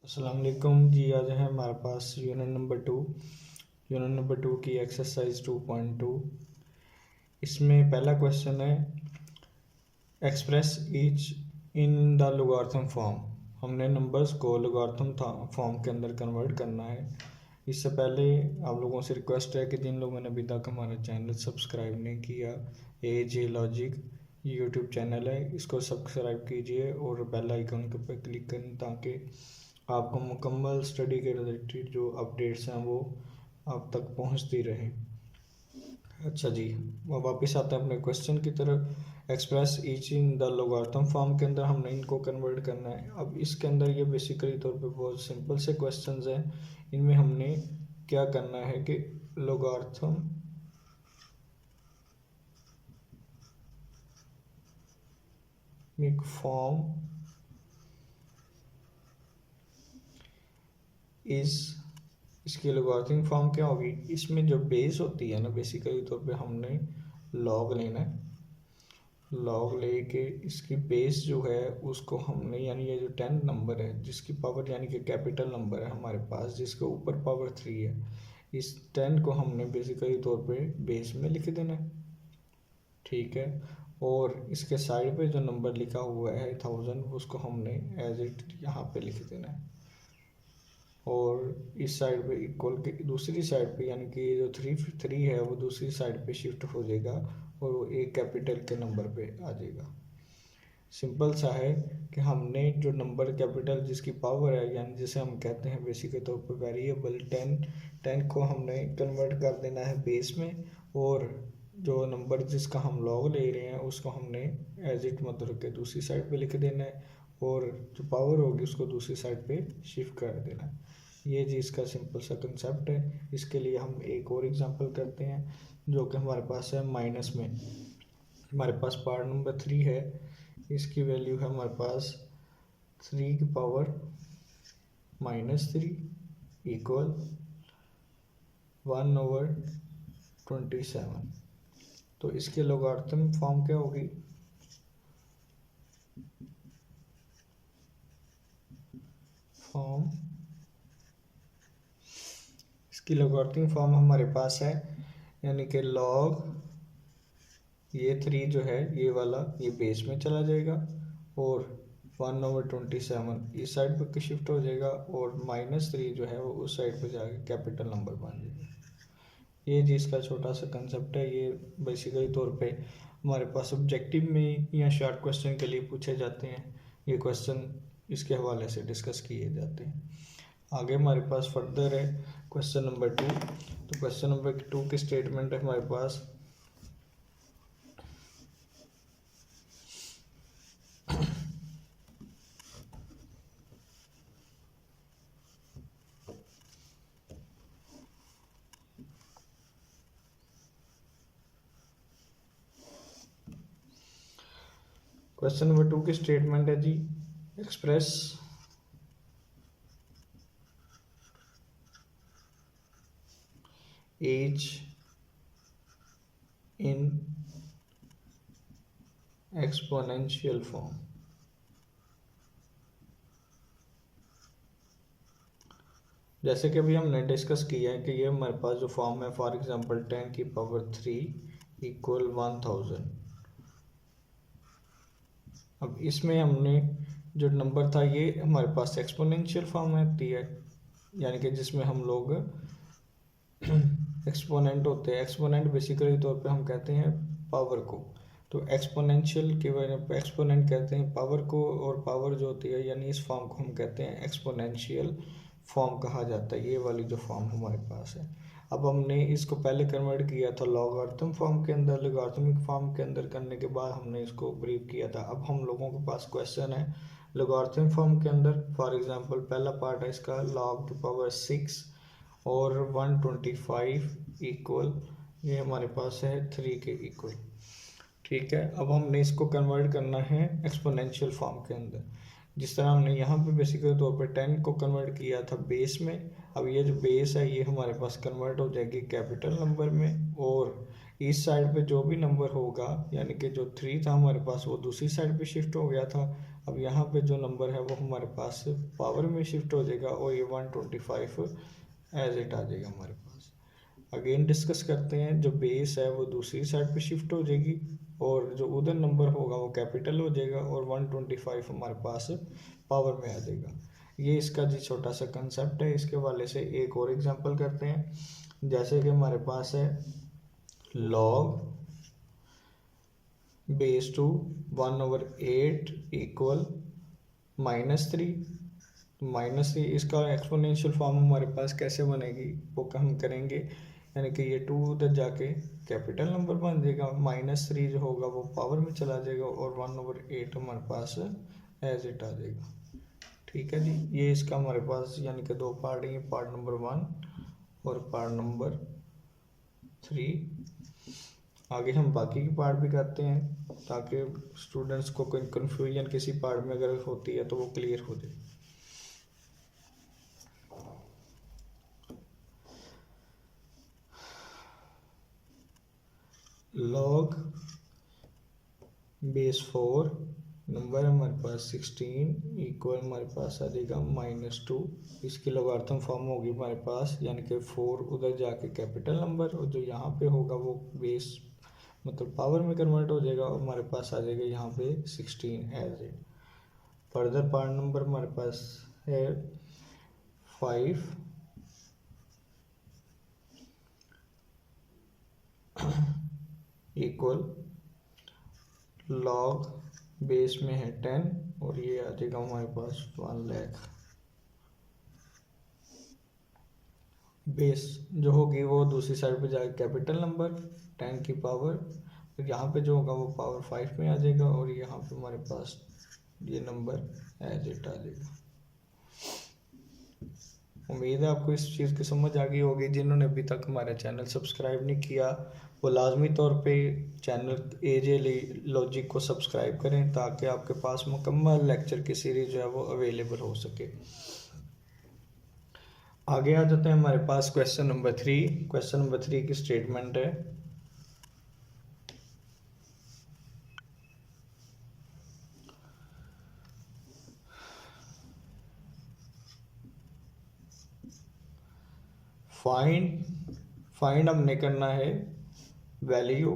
अस्सलाम वालेकुम जी। आज है हमारे पास यूनिट नंबर टू की एक्सरसाइज 2.2। इसमें पहला क्वेश्चन है express each in the logarithm form. हमने नंबर्स को लोगारिथम फॉर्म के अंदर कन्वर्ट करना है। इससे पहले आप लोगों से रिक्वेस्ट है कि जिन लोगों ने अभी तक हमारा चैनल सब्सक्राइब नहीं किया, AJ लॉजिक यूट्यूब चैनल है, इसको सब्सक्राइब कीजिए और बेल आइकन के ऊपर क्लिक करें ताकि आपको मुकम्मल स्टडी के रिलेटेड जो अपडेट्स हैं वो आप तक पहुंचती रहें। अच्छा जी, वापस आते हैं अपने क्वेश्चन की तरफ। Express each in the logarithm form के अंदर हमने इनको कन्वर्ट करना है। अब इसके अंदर ये बेसिकली तौर पे बहुत सिंपल से क्वेश्चंस हैं। इनमें हमने क्या करना है कि लोगारिथम फॉर्म इसकी लोगारिथमिक फॉर्म क्या होगी। इसमें जो बेस होती है ना, बेसिकली तौर पे हमने लॉग लेना है। लॉग लेके इसकी बेस जो है उसको हमने, यानी ये जो 10 नंबर है जिसकी पावर यानी कि कैपिटल नंबर है हमारे पास, जिसके ऊपर पावर 3 है, इस 10 को हमने बेसिकली तौर पे बेस में लिख देना है। ठीक है। और इसके साइड पे जो नंबर लिखा हुआ है 1000, उसको हमने एज इट यहाँ पे लिख देना है। और इस साइड पे इक्वल के दूसरी साइड पे, यानी कि जो थ्री है वो दूसरी साइड पे शिफ्ट हो जाएगा और वो एक कैपिटल के नंबर पे आ जाएगा। सिंपल सा है कि हमने जो नंबर कैपिटल जिसकी पावर है, यानी जिसे हम कहते हैं बेसिक तौर पर वेरिएबल 10 को हमने कन्वर्ट कर देना है बेस में। और जो नंबर जिसका हम लॉग ले रहे हैं उसको हमने एज इट मतलब के दूसरी साइड पे लिख देना है और जो पावर होगी उसको दूसरी साइड पे शिफ्ट कर देना है। ये जी इसका सिंपल सा कंसेप्ट है। इसके लिए हम एक और एग्जांपल करते हैं जो कि हमारे पास है माइनस में। हमारे पास पार्ट नंबर 3 है, इसकी वैल्यू है हमारे पास 3 की पावर -3 इक्वल 1/27। तो इसके लोगारिथम फॉर्म क्या होगी। इसकी लोगारिथम फॉर्म हमारे पास है, यानी कि लॉग ये 3 जो है ये वाला ये बेस में चला जाएगा और 1/27 इस साइड पर शिफ्ट हो जाएगा और -3 जो है वो उस साइड पर जाके कैपिटल नंबर बन जाएगा। ये जी इसका छोटा सा कंसेप्ट है। ये बेसिकली तौर पे हमारे पास ऑब्जेक्टिव में या शॉर्ट क्वेश्चन के लिए पूछे जाते हैं। ये क्वेश्चन इसके हवाले से डिस्कस किए जाते हैं। आगे हमारे पास फर्दर है क्वेश्चन नंबर 2। तो क्वेश्चन नंबर 2 की स्टेटमेंट है हमारे पास क्वेश्चन नंबर 2 की स्टेटमेंट है जी, express as in exponential form. जैसे कि अभी हमने डिस्कस किया है कि ये हमारे पास जो फॉर्म है, फॉर एग्जांपल 10 की पावर 3 इक्वल 1000। अब इसमें हमने जो नंबर था ये हमारे पास एक्सपोनेंशियल फॉर्म आती है, यानी कि जिसमें हम लोग एक्सपोनेंट होते हैं। एक्सपोनेंट बेसिकली तौर पे हम कहते हैं पावर को। तो एक्सपोनेंशियल के वजह पे एक्सपोनेंट कहते हैं पावर को, और पावर जो होती है यानी इस फॉर्म को हम कहते हैं एक्सपोनेंशियल फॉर्म कहा जाता है। ये वाली जो फॉर्म हमारे पास है, अब हमने इसको पहले कन्वर्ट किया था लॉगरिथम फॉर्म के अंदर। लॉगरिथमिक फॉर्म के अंदर करने के बाद हमने इसको ब्रीफ किया था। अब हम लोगों के पास क्वेश्चन है लॉगरिथम फॉर्म के अंदर। फॉर एग्जांपल पहला पार्ट है इसका log की पावर 6 और 125 इक्वल, ये हमारे पास है 3 के इक्वल। ठीक है। अब हमने इसको कन्वर्ट करना है एक्सपोनेंशियल फॉर्म के अंदर। जिस तरह हमने यहाँ पे बेसिकली तौर पे 10 को कन्वर्ट किया था बेस में, अब ये जो बेस है ये हमारे पास कन्वर्ट हो जाएगी कैपिटल नंबर में। और इस साइड पे जो भी नंबर होगा, यानी कि जो 3 था हमारे पास वो दूसरी साइड पे शिफ्ट हो गया था अब यहाँ पे जो नंबर है वो हमारे पास पावर में शिफ्ट हो जाएगा और ये 125 एज इट आ जाएगा हमारे पास। अगेन डिस्कस करते हैं, जो बेस है वो दूसरी साइड पे शिफ्ट हो जाएगी और जो उधर नंबर होगा वो कैपिटल हो जाएगा और 125 हमारे पास पावर में आ जाएगा। ये इसका जी छोटा सा कंसेप्ट है। इसके वाले से एक और एग्जांपल करते हैं। जैसे कि हमारे पास है log बेस टू 1/8 इक्वल -3। -3 इसका एक्सपोनेंशियल फॉर्म हमारे पास कैसे बनेगी वो हम करेंगे, यानी कि ये 2 उधर जाके कैपिटल नंबर बन जाएगा, -3 जो होगा वो पावर में चला जाएगा और 1/8 हमारे पास एज इट आ जाएगा। ठीक है जी, ये इसका हमारे पास यानी कि दो पार्ट है, पार्ट नंबर 1 और पार्ट नंबर 3। आगे हम बाकी की पार्ट भी करते हैं ताकि स्टूडेंट्स को कोई कन्फ्यूजन किसी पार्ट में अगर होती है तो वो क्लियर हो जाए। log बेस 4 नंबर हमारे पास 16 इक्वल हमारे पास आ जाएगा -2। इसकी लॉगरिथम फॉर्म होगी हमारे पास, यानी कि 4 उधर जाके कैपिटल नंबर और जो यहाँ पे होगा वो बेस मतलब पावर में कन्वर्ट हो जाएगा और हमारे पास आ जाएगा यहाँ पे 16 as it. Further part number हमारे पास है 5 इक्वल log बेस में है 10 और ये आ जाएगा हमारे पास 1 लाख। बेस जो होगी वो दूसरी साइड पे जाएगा कैपिटल नंबर 10 की पावर, तो यहाँ पे जो होगा वो पावर 5 में आ जाएगा और यहाँ पे हमारे पास ये नंबर एज इट आ जाएगा। उम्मीद है आपको इस चीज़ की समझ आ गई होगी। जिन्होंने अभी तक हमारा चैनल सब्सक्राइब नहीं किया वो लाजमी तौर पे चैनल एजे लॉजिक को सब्सक्राइब करें ताकि आपके पास मुकम्मल लेक्चर की सीरीज जो है वो अवेलेबल हो सके। आगे आ जाते हैं हमारे पास क्वेश्चन नंबर 3। क्वेश्चन नंबर 3 की स्टेटमेंट है फाइंड हमने करना है वैल्यू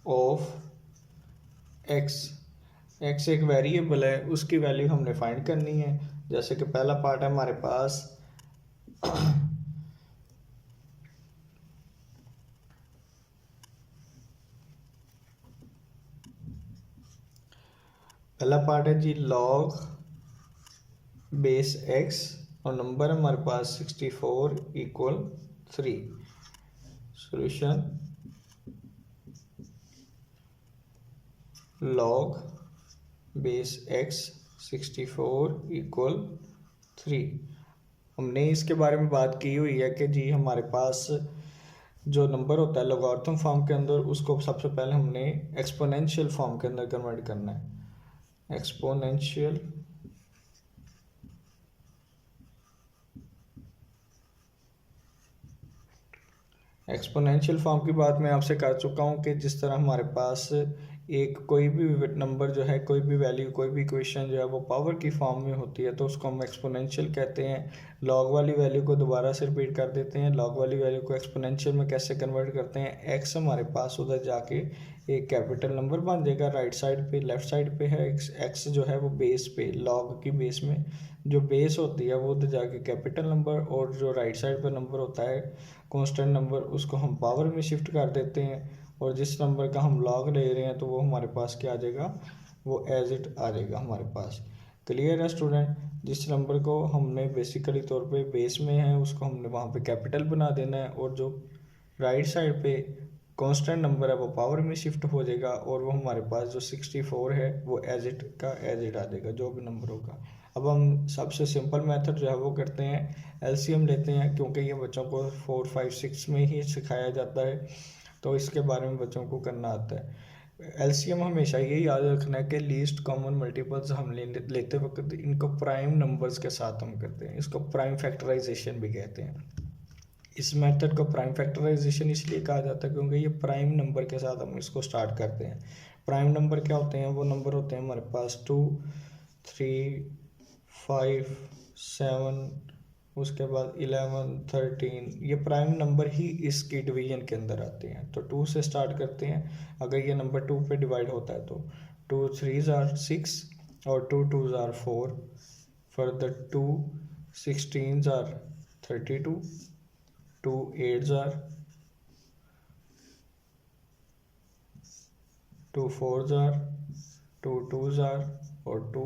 ऑफ एक्स। एक्स एक वेरिएबल है, उसकी वैल्यू हमने फाइंड करनी है। जैसे कि पहला पार्ट है हमारे पास पहला पार्ट है जी log बेस x और नंबर हमारे पास 64 equal 3। Solution log base x 64 equal 3। हमने इसके बारे में बात की हुई है कि जी हमारे पास जो नंबर होता है लॉगरिथम फॉर्म के अंदर उसको सबसे पहले हमने एक्सपोनेंशियल फॉर्म के अंदर कन्वर्ट करना है। एक्सपोनेंशियल फॉर्म की बात मैं आपसे कर चुका हूँ कि जिस तरह हमारे पास एक कोई भी नंबर जो है, कोई भी वैल्यू, कोई भी इक्वेशन जो है वो पावर की फॉर्म में होती है तो उसको हम एक्सपोनेंशियल कहते हैं। लॉग वाली वैल्यू को दोबारा से रिपीट कर देते हैं। लॉग वाली वैल्यू को एक्सपोनेंशियल में कैसे कन्वर्ट करते हैं, एक्स हमारे पास उधर जाके एक कैपिटल नंबर बन जाएगा राइट साइड पे, लेफ्ट साइड पे है एक्स जो है वो बेस पे, लॉग की बेस में जो बेस होती है वो उधर जाके कैपिटल नंबर और जो राइट साइड पे नंबर होता है कांस्टेंट नंबर उसको हम पावर में शिफ्ट कर देते हैं और जिस नंबर का हम लॉग ले रहे हैं तो वो हमारे पास क्या आ जाएगा, वो एज इट आ जाएगा हमारे पास। क्लियर है स्टूडेंट? जिस नंबर को हमने बेसिकली तौर पे बेस में है उसको हमने वहाँ पे कैपिटल बना देना है और जो राइट साइड पे कांस्टेंट नंबर है वो पावर में शिफ्ट हो जाएगा और वो हमारे पास जो 64 है वो एज इट का एज इट आ जाएगा जो भी नंबर होगा। अब हम सबसे सिंपल मेथड जो है वो करते हैं, एलसीएम लेते हैं, क्योंकि ये बच्चों को 4, 5, 6 में ही सिखाया जाता है तो इसके बारे में बच्चों को करना आता है। एलसीएम हमेशा ये याद रखना है कि लीस्ट कॉमन मल्टीपल्स हम लेते वक्त इनको प्राइम नंबर्स के साथ हम करते हैं। इसको प्राइम फैक्टराइजेशन भी कहते हैं। इस मेथड को प्राइम फैक्टराइजेशन इसलिए कहा जाता है क्योंकि ये प्राइम नंबर के साथ हम इसको स्टार्ट करते हैं। प्राइम नंबर क्या होते हैं? वो नंबर होते हैं हमारे पास 2, 3, 5, 7, उसके बाद 11, 13। ये प्राइम नंबर ही इसकी डिवीजन के अंदर आते हैं। तो 2 से स्टार्ट करते हैं। अगर ये नंबर 2 पे डिवाइड होता है तो 2 3s आर 6 और 2 2s are 4। Further 2 16s are 32, 2 8s are 2 4s are 2 2s are और 2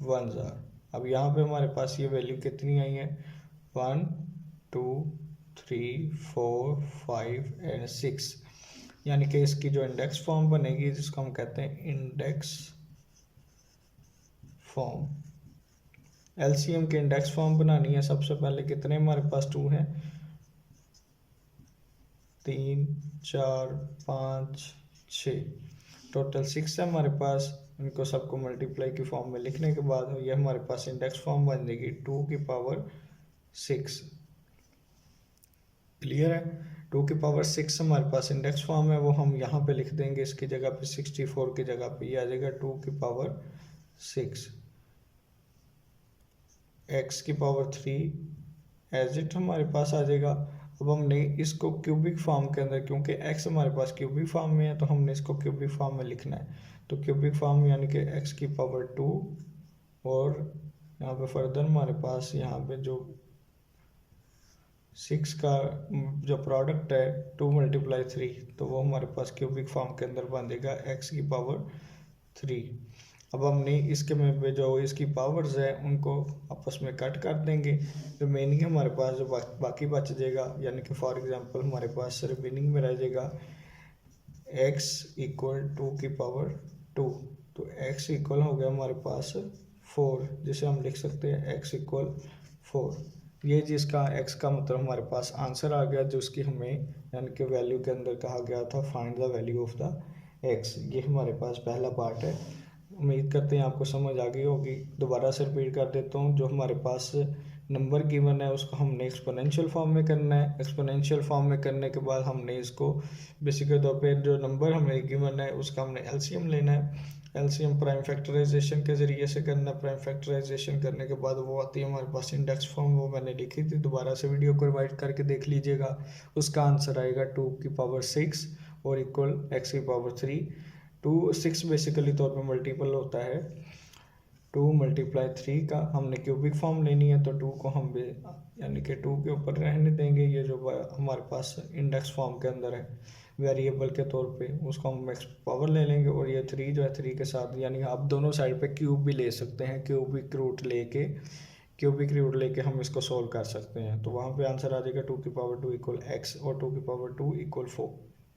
1s आर। अब यहाँ पे हमारे पास ये वैल्यू कितनी आई है? 1 2 3 4 5 एंड 6। यानी कि इसकी जो इंडेक्स फॉर्म बनेगी जिसको हम कहते हैं इंडेक्स फॉर्म। एलसीएम के इंडेक्स फॉर्म बनानी है। सबसे पहले कितने हमारे पास 2 हैं? 3 4 5 6, टोटल 6 है हमारे पास। इनको सबको मल्टीप्लाई की फॉर्म में लिखने के बाद ये हमारे पास इंडेक्स फॉर्म बन जाएगी 2 की पावर 6। क्लियर है? 2 की पावर 6 हमारे पास इंडेक्स फॉर्म है, वो हम यहाँ पे लिख देंगे। इसकी जगह पे 64 की जगह पे ये आ जाएगा 2 की पावर 6। x की पावर 3 एज इट हमारे पास आ जाएगा। अब हमने इसको क्यूबिक फॉर्म के अंदर, क्योंकि x हमारे पास क्यूबिक फॉर्म में है तो हमने इसको क्यूबिक फॉर्म में लिखना है। तो क्यूबिक फॉर्म यानी कि x की पावर 2 और यहाँ पे फर्दर हमारे पास यहाँ पे जो 6 का जो प्रोडक्ट है 2 × 3, तो वो हमारे पास क्यूबिक फॉर्म के अंदर बन देगा x की पावर 3। अब हमने इसके में जो इसकी पावर्स है उनको आपस में कट कर देंगे। रिमेनिंग हमारे पास जो बाकी बच जाएगा, यानी कि फॉर एग्जांपल हमारे पास रिमेनिंग में रह जाएगा x इक्वल 2 की पावर 2। तो x इक्वल हो गया हमारे पास 4, जिसे हम लिख सकते हैं x इक्वल 4। ये जिसका x का मतलब हमारे पास आंसर आ गया, जो उसकी हमें यानी कि वैल्यू के अंदर कहा गया था find the value of the x। ये हमारे पास पहला पार्ट है। उम्मीद करते हैं आपको समझ आ गई होगी। दोबारा से रिपीट कर देता हूँ। जो हमारे पास नंबर गिवन है उसको हमने एक्सपोनेंशियल फॉर्म में करना है। एक्सपोनेंशियल फॉर्म में करने के बाद हमने इसको बेसिकली तौर पे जो नंबर हमें गिवन है उसका हमने एलसीएम लेना है। एलसीएम प्राइम फैक्टराइजेशन के ज़रिए से करना है। प्राइम फैक्टराइजेशन करने के बाद वो आती है हमारे पास इंडेक्स फॉर्म, वो मैंने लिखी थी। दोबारा से वीडियो को रिवाइड करके देख लीजिएगा। उसका आंसर आएगा 2 की पावर 6 और इक्वल x की पावर 3। 2 6 बेसिकली तौर पे मल्टीपल होता है 2 × 3 का। हमने क्यूबिक फॉर्म लेनी है तो 2 को हम यानी कि 2 के ऊपर रहने देंगे। ये जो हमारे पास इंडेक्स फॉर्म के अंदर है वेरिएबल के तौर पे, उसको हम एक्स पावर ले लेंगे। और ये 3 जो है 3 के साथ, यानी आप दोनों साइड पे क्यूब भी ले सकते हैं। क्यूबिक रूट लेके हम इसको सोल्व कर सकते हैं। तो वहाँ पे आंसर आ जाएगा 2 की पावर 2 इक्वल x और 2 की पावर 2 इक्वल 4।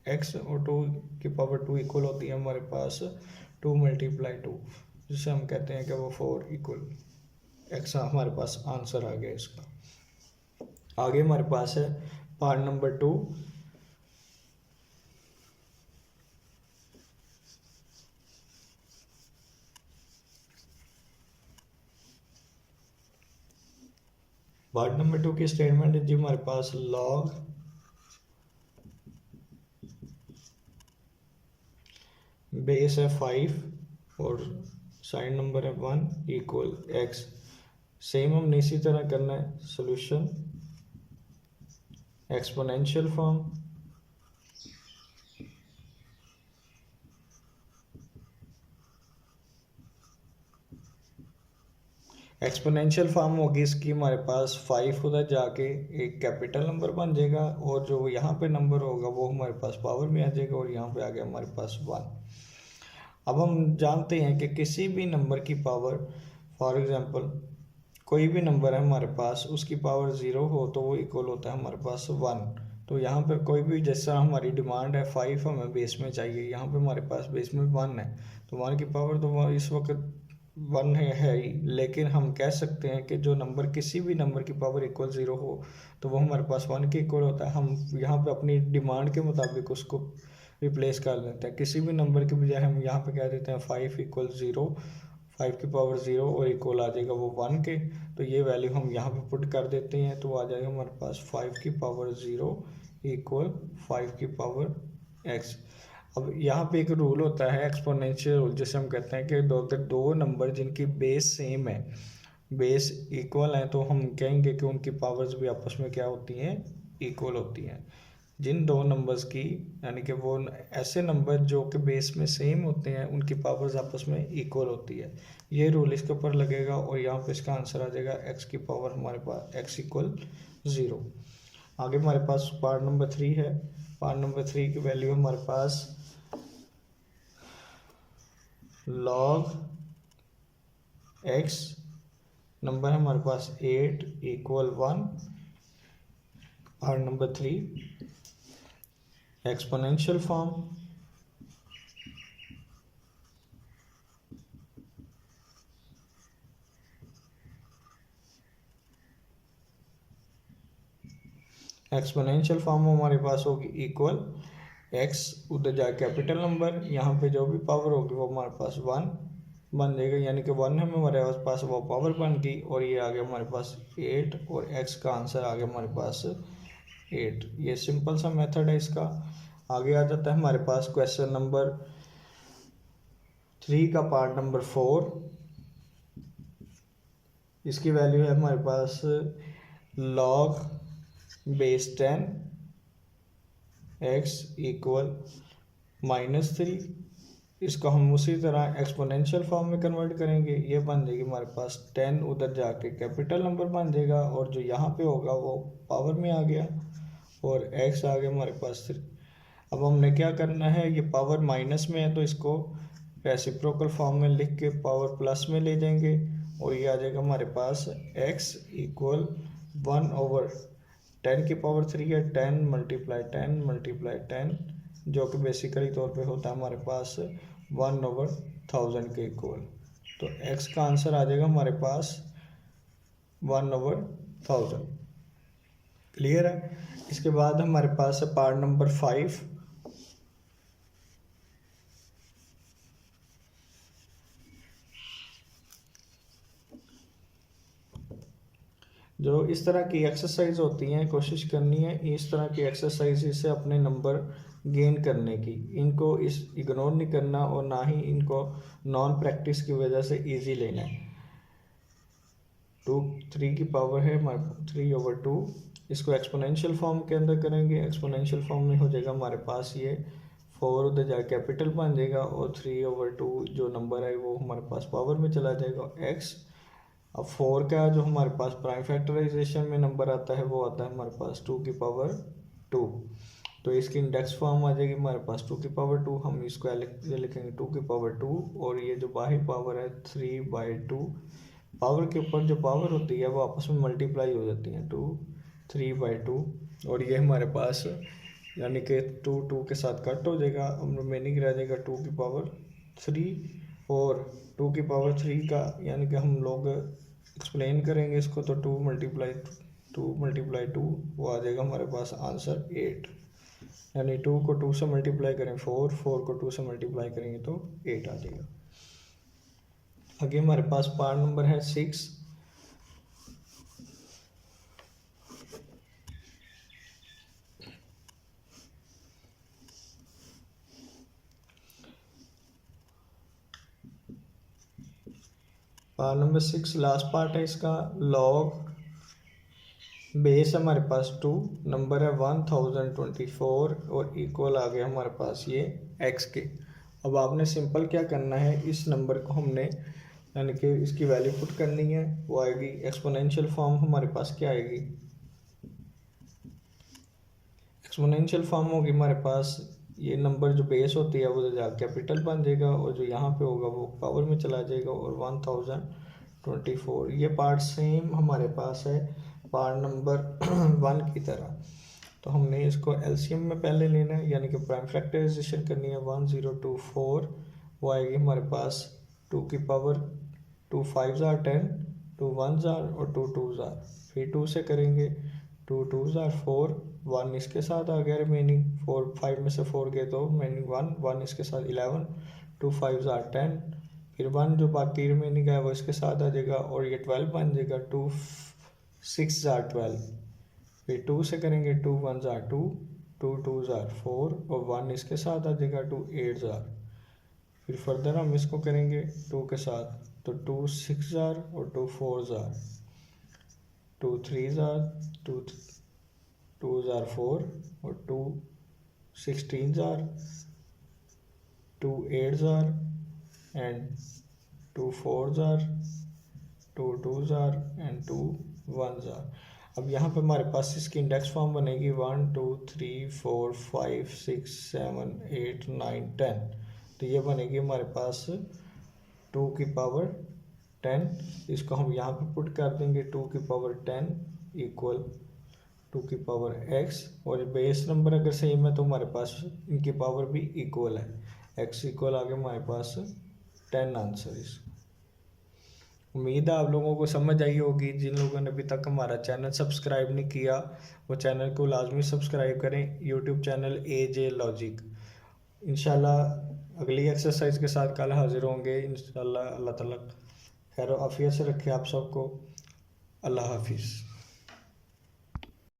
x और 2 की पावर 2 इक्वल होती है हमारे पास 2 × 2, जिसे हम कहते हैं कि वो 4 इक्वल x हमारे पास आंसर आ गया इसका। आगे हमारे पास है पार्ट नंबर 2। पार्ट नंबर 2 की स्टेटमेंट है जी हमारे पास लॉग बेस है 5 और साइन नंबर है 1 इक्वल x। सेम हमने इसी तरह करना है। Solution exponential form, exponential form होगी इसकी हमारे पास 5 उधर जाके एक कैपिटल नंबर बन जाएगा और जो यहाँ पे नंबर होगा वो हमारे पास पावर में आ जाएगा और यहाँ पे आ गया हमारे पास 1। अब हम जानते हैं कि किसी भी नंबर की पावर, फॉर एग्जांपल कोई भी नंबर है हमारे पास, उसकी पावर 0 हो तो वो इक्वल होता है हमारे पास 1। तो यहाँ पे कोई भी, जैसा हमारी डिमांड है 5 हमें बेस में चाहिए, यहाँ पे हमारे पास बेस में 1 है तो 1 की पावर तो इस वक्त 1 है ही। लेकिन हम कह सकते हैं कि जो नंबर किसी भी नंबर की पावर इक्वल 0 हो तो वो हमारे पास 1 के इक्वल होता है। हम यहाँ पे अपनी डिमांड के मुताबिक उसको रिप्लेस कर देते हैं। किसी भी नंबर के बजाय हम यहाँ पे कह देते हैं 5 इक्वल 0, 5 की पावर 0 और इक्वल आ जाएगा वो 1 के। तो ये वैल्यू हम यहाँ पे पुट कर देते हैं तो आ जाएगा हमारे पास 5 की पावर 0 इक्वल 5 की पावर x। अब यहाँ पे एक रूल होता है एक्सपोनेंशियल रूल, जिसे हम कहते हैं कि अगर दो नंबर जिनकी बेस सेम है, बेस इक्वल है, तो हम कहेंगे कि उनकी पावर्स भी आपस में क्या होती हैं, इक्वल होती हैं। जिन दो नंबर्स की, यानी कि वो ऐसे नंबर जो कि बेस में सेम होते हैं, उनकी पावर्स आपस में इक्वल होती है। ये रूल इसके ऊपर लगेगा और यहाँ पे इसका आंसर आ जाएगा x की पावर हमारे पास x इक्वल 0। आगे हमारे पास पार्ट नंबर 3 है। पार्ट नंबर 3 की वैल्यू हमारे पास log x, नंबर है हमारे पास 8 equal 1। Part number 3 exponential form, exponential form हमारे पास होगी इक्वल x, उधर जाए कैपिटल नंबर, यहाँ पे जो भी पावर होगी वो हमारे पास 1 बन जाएगा, यानी कि 1 है हमारे पास वो पावर बन गई, और ये आ गया हमारे पास 8 और x का आंसर आ गया हमारे पास 8। ये सिंपल सा मेथड है इसका। आगे आ जाता है हमारे पास क्वेश्चन नंबर 3 का पार्ट नंबर 4। इसकी वैल्यू है हमारे पास log बेस 10 x इक्वल -3। इसको हम उसी तरह एक्सपोनेंशियल फॉर्म में कन्वर्ट करेंगे, ये बन जाएगी हमारे पास 10, उधर जाके कैपिटल नंबर बन जाएगा, और जो यहाँ पे होगा वो पावर में आ गया, और x आ गया हमारे पास 3। अब हमने क्या करना है, ये पावर माइनस में है तो इसको रेसिप्रोकल फॉर्म में लिख के पावर प्लस में ले जाएंगे, और ये आ जाएगा हमारे पास x इक्वल 1/10 की पावर 3 है, 10 मल्टीप्लाई 10 मल्टीप्लाई 10, जो कि बेसिकली तौर पे होता है हमारे पास 1/1000 के इक्वल। तो x का आंसर आ जाएगा हमारे पास 1/1000। क्लियर है। इसके बाद हमारे पास है पार्ट नंबर 5। जो इस तरह की एक्सरसाइज होती हैं, कोशिश करनी है इस तरह की एक्सरसाइज से अपने नंबर गेन करने की। इनको इस इग्नोर नहीं करना, और ना ही इनको नॉन प्रैक्टिस की वजह से इजी लेना है। 3 की पावर है हमारे 3/2, इसको एक्सपोनेंशियल फॉर्म के अंदर करेंगे। एक्सपोनेंशियल फॉर्म में हो जाएगा हमारे पास ये 4 उधर जाए कैपिटल बन जाएगा, और 3/2 जो नंबर है वो हमारे पास पावर में चला जाएगा x। अब 4 का जो हमारे पास प्राइम फैक्टराइजेशन में नंबर आता है वो आता है हमारे पास 2 की पावर 2। तो इसकी इंडेक्स फॉर्म आ जाएगी हमारे पास 2 की पावर 2। हम इसको लिखेंगे 2 की पावर 2, और ये जो बाहरी पावर है 3/2, पावर के ऊपर जो पावर होती है वो आपस में मल्टीप्लाई हो जाती है, 3/2, और ये हमारे पास यानी कि 2 के साथ कट हो जाएगा, अब रिमेनिंग रह जाएगा 2 की पावर 3। और 2 की पावर 3 का यानी कि हम लोग एक्सप्लेन करेंगे इसको, तो 2 मल्टीप्लाई 2 वो आ जाएगा हमारे पास आंसर 8। यानी 2 को 2 से मल्टीप्लाई करें 4 को 2 से मल्टीप्लाई करेंगे तो 8 आ जाएगा। आगे हमारे पास पार्ट नंबर है 6। पार्ट नंबर 6 लास्ट पार्ट है इसका। लॉग बेस हमारे पास 2, नंबर है 1024, और इक्वल आ गया हमारे पास ये x के। अब आपने सिंपल क्या करना है, इस नंबर को हमने यानी कि इसकी वैल्यू पुट करनी है, वो आएगी एक्सपोनेंशियल फॉर्म हमारे पास क्या आएगी, एक्सपोनेंशियल फॉर्म होगी हमारे पास ये नंबर जो बेस होती है वो कैपिटल बन जाएगा, और जो यहाँ पे होगा वो पावर में चला जाएगा, और 1024। ये पार्ट सेम हमारे पास है पार्ट नंबर 1 की तरह। तो हमने इसको एलसीएम में पहले लेना है, यानी कि प्राइम फैक्टराइजेशन करनी है। 1024 वो आएगी हमारे पास 2 की पावर 2 5 ज़ार 10, 2 1 ज़ार और 2 2 ज़ार, फिर 2 से करेंगे 2 2 ज़ार 4, 1 इसके साथ आ गया रिमेनिंग, 4 5 में से 4 गए तो रिमेनिंग 1 इसके साथ 11, 2 5 ज़ार 10, फिर 1 जो बाकी रिमेनिंग है वो इसके साथ आ जाएगा, और ये 12 बन जाएगा, 2 6 ज़ार 12, फिर 2 से करेंगे 2 1 ज़ार 2, 2 2 ज़ार 4 और 1 इसके साथ आ जाएगा 2 8 ज़ार। फिर फर्दर हम इसको करेंगे 2 के साथ, तो 2 6 ज़ार और 2 4 ज़ार, 2 3 ज़ार, 2 ज़ार 4 और 2 16 ज़ार, 2 8 ज़ार एंड 2 4 ज़ार, 2 2 ज़ार एंड 2 1 ज़ार। अब यहाँ पे हमारे पास इसकी इंडेक्स फॉर्म बनेगी 1 2 3 4 5 6 7 8 9 10। तो ये बनेगी हमारे पास 2 की पावर 10। इसको हम यहाँ पे पुट कर देंगे 2 की पावर 10 इक्वल 2 की पावर x, और बेस नंबर अगर सेम है तो हमारे पास इनकी पावर भी इक्वल है, x इक्वल आगे हमारे पास 10 आंसर इस। उम्मीद है आप लोगों को समझ आई होगी। जिन लोगों ने अभी तक हमारा चैनल सब्सक्राइब नहीं किया वो चैनल को लाजमी सब्सक्राइब करें, यूट्यूब चैनल AJ लॉजिक। इंशाल्लाह अगली एक्सरसाइज के साथ कल हाजिर होंगे इंशाल्लाह। अल्लाह ताला खैर आफियत से रखे आप सबको। अल्लाह हाफिज़।